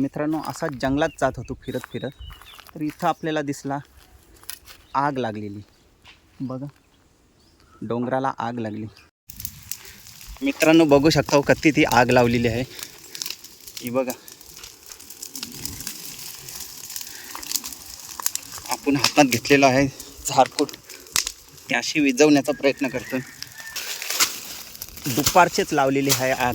मित्रांनो, असा जंगलात जात होतो फिरत फिरत, तर इथं आपल्याला दिसला आग लागलेली. बघा, डोंगराला आग लागली. मित्रांनो बघू शकता कधी ती आग लावलेली आहे. ही बघा, आपण हातात घेतलेला आहे झारकोट, त्याशी विझवण्याचा प्रयत्न करतो. दुपारचेच लावलेली आहे आग.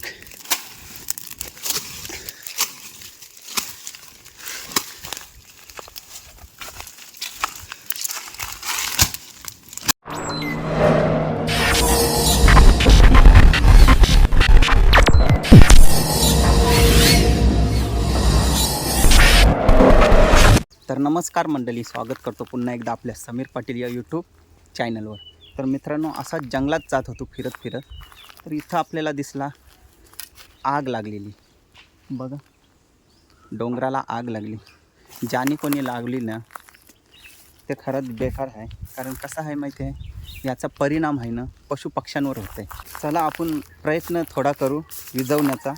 तर नमस्कार मंडळी, स्वागत करतो पुन्हा एकदा आपल्या समीर पाटील या यूट्यूब चॅनलवर. तर मित्रांनो, असा जंगलात जात होतो फिरत फिरत, तर इथं आपल्याला दिसला आग लागलेली. बघा, डोंगराला आग लागली. ज्याने कोणी लागली ना, ते खरंच बेकार आहे. कारण कसं आहे माहिती आहे, याचा परिणाम आहे ना पशुपक्ष्यांवर होत आहे. चला आपण प्रयत्न थोडा करू विझवण्याचा.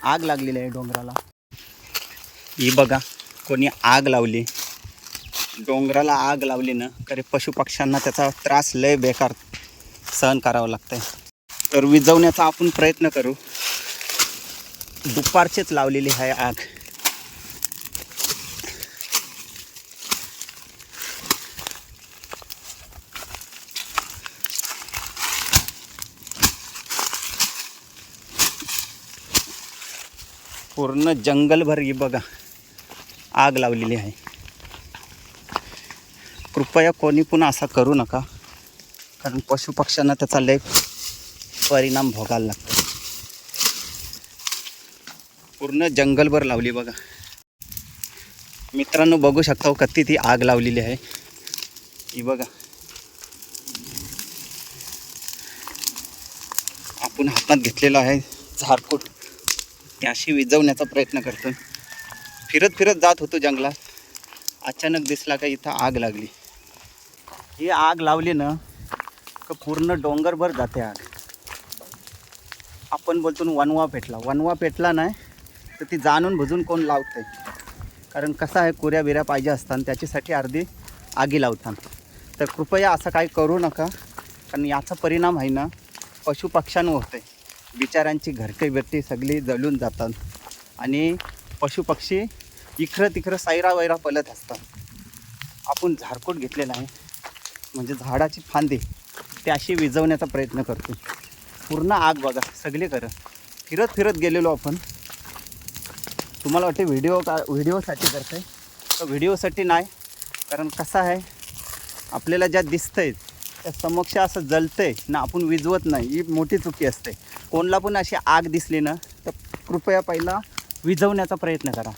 आग लागलेली आहे डोंगराला. ही बघा, कोणी आग लावली डोंगराला, आग लावली ना तरी पशुपक्ष्यांना त्याचा त्रास लय बेकार सहन करावं लागतं आहे. तर विझवण्याचा आपण प्रयत्न करू. दुपारचेच लावलेली आहे आग. पूर्ण जंगलभर ही बघा आग लावलेली आहे. कृपया कोणी पण असा करू नका, कारण पशुपक्ष्यांना त्याचा लय परिणाम भोगायला लागतो. पूर्ण जंगलभर लावली बघा. मित्रांनो बघू शकता कधी ती आग लावलेली आहे. ही बघा, आपण हातात घेतलेला आहे झारकोट, त्याशी विझवण्याचा प्रयत्न करतो. फिरत फिरत जात होतो जंगलात, अचानक दिसला का इथं आग लागली. ही आग लावली ना का पूर्ण डोंगरभर जाते आग. आपण बोलतो ना वनवा पेटला नाही तर ती जाणून बुजून कोण लावते. कारण कसं आहे, कुऱ्या बिऱ्या पाहिजे असतात, त्याच्यासाठी अर्धी आगी लावतात. तर कृपया असं काही करू नका, कारण याचा परिणाम आहे ना पशुपक्ष्यांवर होते. बिचाऱ्यांची घरटे बिरटी सगळी जळून जातात आणि पशुपक्षी इकडं तिकडं सायरा वैरा पळत असतात. आपण झारकोट घेतलेला आहे, म्हणजे झाडाची फांदी त्याशी विझवण्याचा प्रयत्न करतो. पूर्ण आग बघा सगळे फिरत फिरत गेलेलो आपण. तुम्हाला वाटते व्हिडिओसाठी करतं आहे, तर व्हिडिओसाठी नाही. कारण कसं आहे, आपल्याला ज्या दिसतंय त्या समक्ष असं जलतं आहे ना, आपण विझवत नाही, ही मोठी चुकी असते. कोणाला पण अशी आग दिसली ना तर कृपया पहिला विझवण्याचा प्रयत्न करा.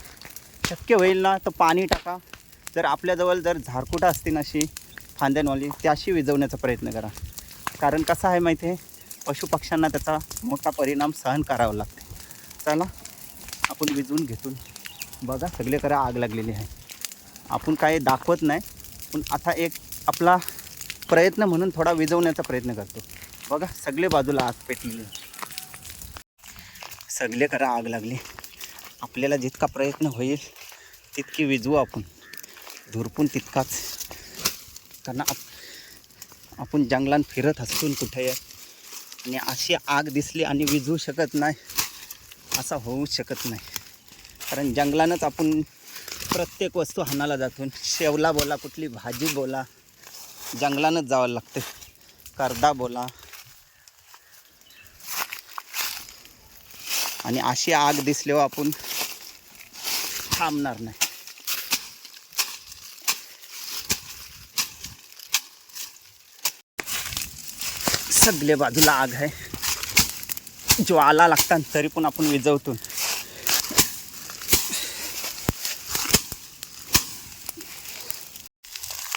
शक्य होईल ना तर पाणी टाका. जर आपल्याजवळ जर झारकुटा असतील अशी फांद्यांवाली, त्याशी विझवण्याचा प्रयत्न करा. कारण कसं आहे माहिती आहे, पशुपक्ष्यांना त्याचा मोठा परिणाम सहन करावा लागते. चला आपण विझवून घेतून. बघा सगळीकडे आग लागलेली आहे. आपण काही दाखवत नाही, पण आता एक आपला प्रयत्न म्हणून थोडा विझवण्याचा प्रयत्न करतो. बघा सगळे बाजूला आग पेटलेली, सगळीकडे आग लागली. आपल्याला जितका प्रयत्न होईल तितकी विझवू आपण, धुरपून तितकाच. कारण आपण जंगलात फिरत असून कुठे आणि अशी आग दिसली आणि विझवू शकत नाही, असा होऊच शकत नाही. कारण जंगलानंच आपण प्रत्येक वस्तू हाणायला जातो. शेवला बोला, कुठली भाजी बोला, जंगलानंच जावं लागते. करदा बोला. आणि अशी आग दिसल्यावर आपण थांबणार नाही. सगळे बाजूला आग आहे, ज्वाला लागतात तरी पण आपण विझवतो.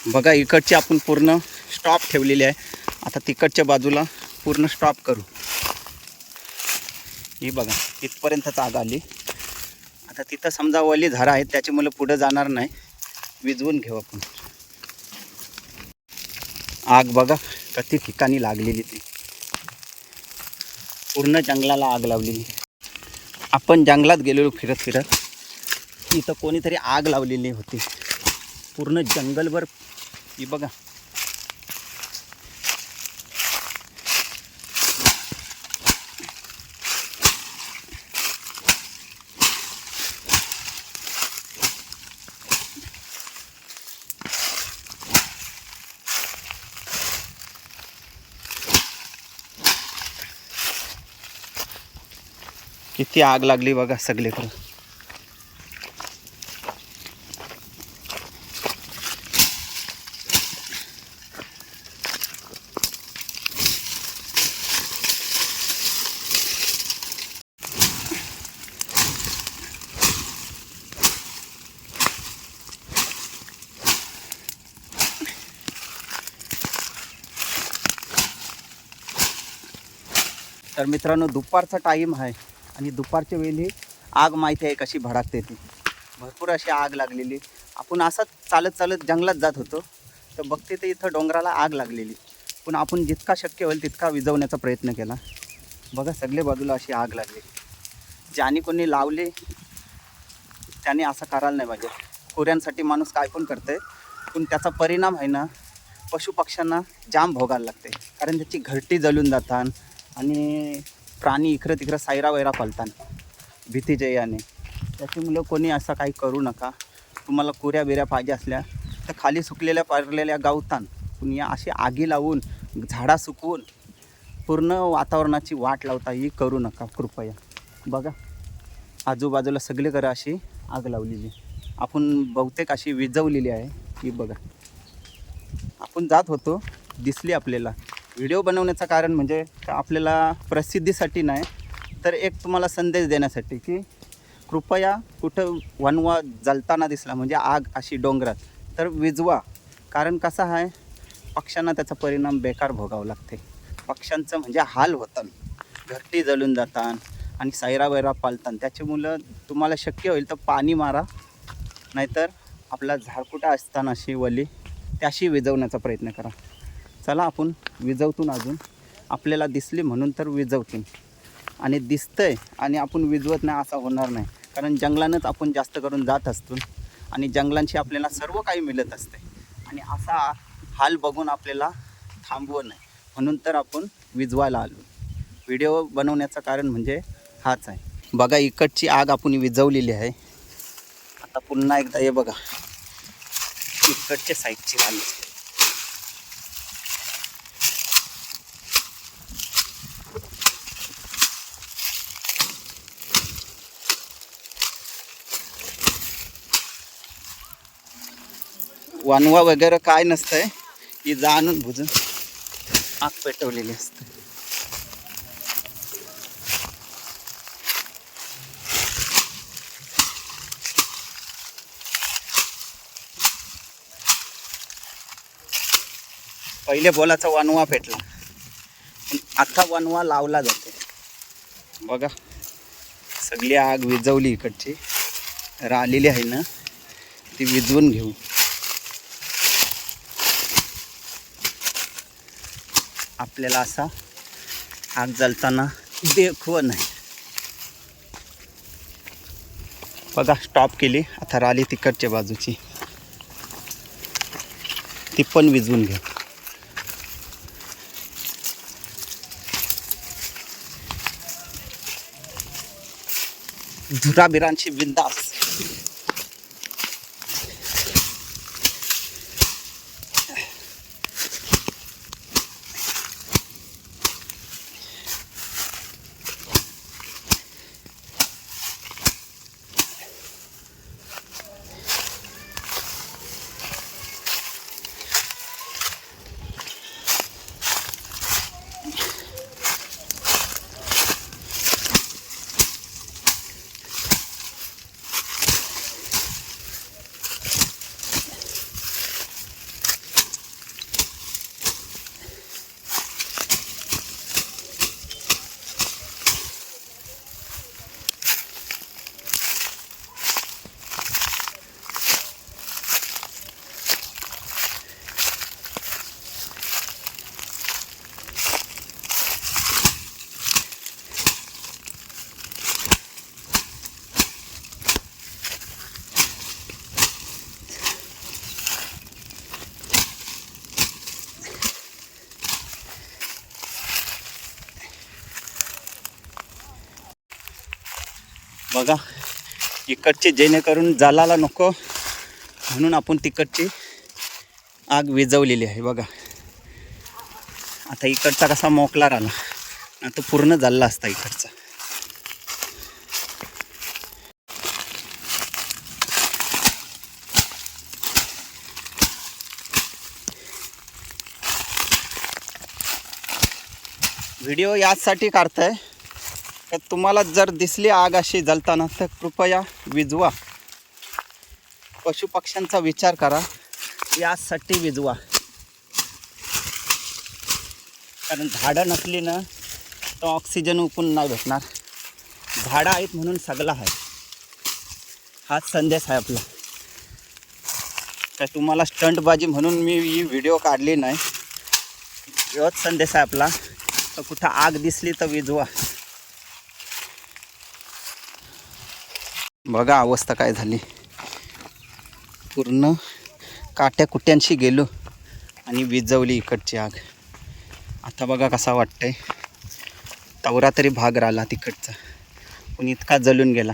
बघा इकडची आपण पूर्ण स्टॉप ठेवलेली आहे. आता तिकडच्या बाजूला पूर्ण स्टॉप करू. ही बघा इथपर्यंतच आग आली. आता तिथं समजा वली झाडं आहेत, त्याच्यामुळे पुढे जाणार नाही, विझवून घेऊ आपण. आग बघा किती ठिकाणी लागलेली, ती पूर्ण जंगलाला आग लावलेली. आपण जंगलात गेलेलो फिरत फिरत, इथं कोणीतरी आग लावलेली होती पूर्ण जंगलभर. ही बघा, किती आग लागली बघा सगळीकडे. तर मित्रांनो, दुपारचा टाईम आहे आणि दुपारच्या वेळी आग माहिती आहे कशी भडकते ती. भरपूर अशी आग लागलेली. आपण असंच चालत चालत जंगलात जात होतो तर बघते तर इथं डोंगराला आग लागलेली. पण आपण जितका शक्य होईल तितका विझवण्याचा प्रयत्न केला. बघा, सगळे बाजूला अशी आग लागली. ज्याने कोणी लावली त्याने असं करायला नाही पाहिजे. खोऱ्यांसाठी माणूस काय पण करते, पण त्याचा परिणाम आहे ना पशुपक्ष्यांना जाम भोगायला लागते. कारण त्याची घरटी जळून जातात आणि प्राणी इकडं तिकडं सायरा वैरा पालतात भीतीच्या याने. त्याच्यामुळं कोणी असं काही करू नका. तुम्हाला कुऱ्या बिऱ्या पाहिजे असल्या तर खाली सुकलेल्या पारलेल्या गावतान, पण या अशी आगी लावून झाडा सुकवून पूर्ण वातावरणाची वाट लावता ही करू नका कृपया. बघा, आजूबाजूला सगळीकडे अशी आग लावलेली. आपण बहुतेक अशी विझवलेली आहे. ही बघा, आपण जात होतो, दिसली आपल्याला. व्हिडिओ बनवण्याचं कारण म्हणजे आपल्याला प्रसिद्धीसाठी नाही, तर एक तुम्हाला संदेश देण्यासाठी की कृपया कुठं वनवा जलताना दिसला म्हणजे आग अशी डोंगरात तर विझवा. कारण कसं आहे, पक्ष्यांना त्याचा परिणाम बेकार भोगावं लागते. पक्ष्यांचं म्हणजे हाल होतात, घरटी जळून जातात आणि सायरा वैरा पालतात. त्याच्यामुळं तुम्हाला शक्य होईल तर पाणी मारा, नाहीतर आपला झाडकुटा असताना अशी वली त्याशी विझवण्याचा प्रयत्न करा. चला आपण विझवतून, अजून आपल्याला दिसली म्हणून तर विझवतून. आणि दिसतंय आणि आपण विझवत नाही असं होणार नाही. कारण जंगलानंच आपण जास्त करून जात असतो आणि जंगलांशी आपल्याला सर्व काही मिळत असते. आणि असा हाल बघून आपल्याला थांबवं नाही, म्हणून तर आपण विझवायला आलो. व्हिडिओ बनवण्याचं कारण म्हणजे हाच आहे. बघा, इकडची आग आपण विझवलेली आहे. आता पुन्हा एकदा हे बघा, इकडच्या साईडची आली. वनवा वगैरे काय नसतंय, ही जाणून बुजून आग पेटवलेली असते. पहिले बोलाचा वनवा पेटला, पण आता वनवा लावला जाते. बघा, सगळी आग विझवली. इकडची राहिलेली आहे ना ती विझवून घेऊ. आपल्याला असा आग जळताना देखवं नाही. बघा, स्टॉप केली. आता राहिली तिकडच्या बाजूची, ती पण विझवून घेऊ. धुराबिरांची बिंदास. बघा इकडची जेणेकरून जलाला नको म्हणून आपण तिकडची आग विझवलेली आहे बघा. आता इकडचा कसा मोकला राहिला ना तो पूर्ण जळला असता इकडचा. व्हिडिओ यासाठी काढताय तर तुम्हाला जर दिसली आग अशी जळताना तर कृपया विझवा. पशुपक्ष्यांचा विचार करा, यासाठी विझवा. कारण झाडं नसली ना तर ऑक्सिजन उकून नाही भेटणार. झाडं आहेत म्हणून सगळं आहे. हाच संदेश आहे आपला. काय तुम्हाला स्टंटबाजी म्हणून मी ही व्हिडिओ काढली नाही. हाच संदेश आहे आपला. तर कुठं आग दिसली तर विझवा. बघा अवस्था काय झाली. पूर्ण काट्या कुट्यांशी गेलो आणि विझवली इकडची आग. आता बघा कसा वाटतंय. तेवढा तरी भाग राहिला तिकडचा पण इतका जळून गेला.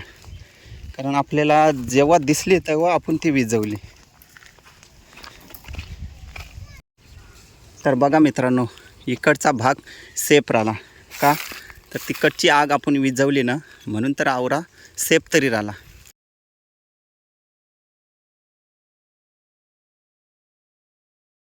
कारण आपल्याला जेव्हा दिसली तेव्हा आपण ती विझवली. तर बघा मित्रांनो इकडचा भाग सेफ राहिला का तर तिकडची आग आपण विझवली ना म्हणून तर आवरा सेफ तरी राहिला.